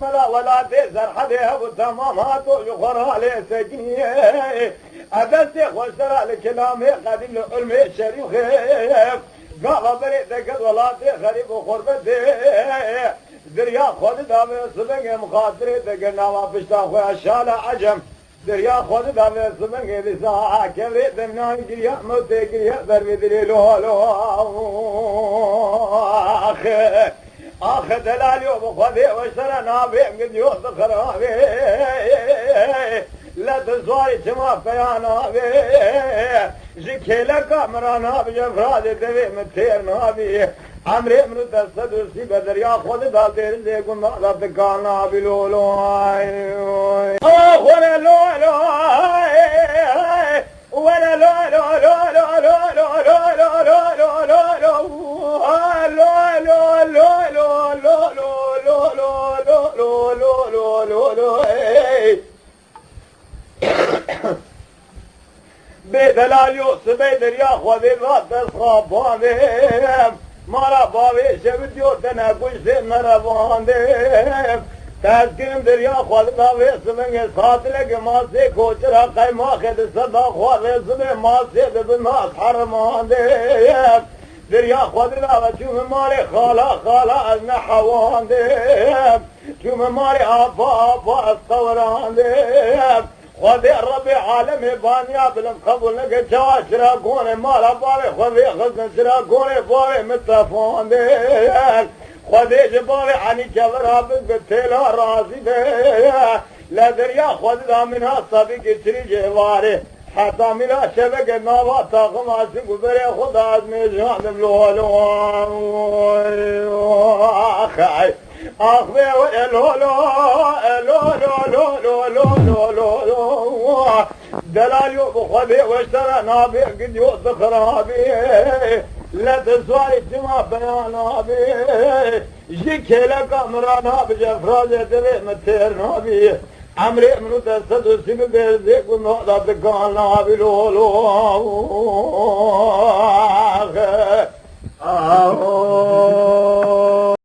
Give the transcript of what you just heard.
ملا ولا تزر حدها والتمامات ويخرها لي سجنيه أبسي خسر الكلام قديم العلم الشريف قال بريدك ولا تغرب وخربتي دريا خود دام سبنگ مخاطره دگنا و پشتا خوشال عجم دریا خود دام سبنگ لسا کبر دمنا گریا موت گریا در بدلو آخ دلالی و خود وشتر نابیم گدیو خرابی لا تزوای جما بیانابی جکیلا کامرانا بجفراد دوی متیر نابی عمري من الدرس درسي بدر يا خود دالدير زيكم ما دكانا بلولو ولا لو لو ولا لو لو لو لو لو لو لو لو لو لو بدلال يوسف بدر يا خود الوقت صابوهم مارا باوی شب دیو تنه کشته نروانده تذکرم دریا خود باوی سمنگ ساتلک ماسه کوچرا قیما خد صدا خود سمه ماسه ببناس حرمانده دریا خود را چوم ماری خالا از نحوانده چوم ماری آبا استورانده خذ ربي عالمي بانيا بلم قبول نك جوا شراكوني مالا باري خذ خزن شراكوني باري متفون ديك خذ جباري عني جبرها بتيلا راسي ديك لا دريا خذ منها صبي تري جواري حتى ملا شبك نابا طاقم عسك وبري خذ عزمي جهاد ملولو اخي اخبي لو دلال بخبي واشترى نابي قد يوثق رابي لا تسواري جمع بيانابي جيكي لك امرانا بجفراز دلي متير نابي عمري منو تسدو سيب بيرزيك ونوضا دقان نابي لولو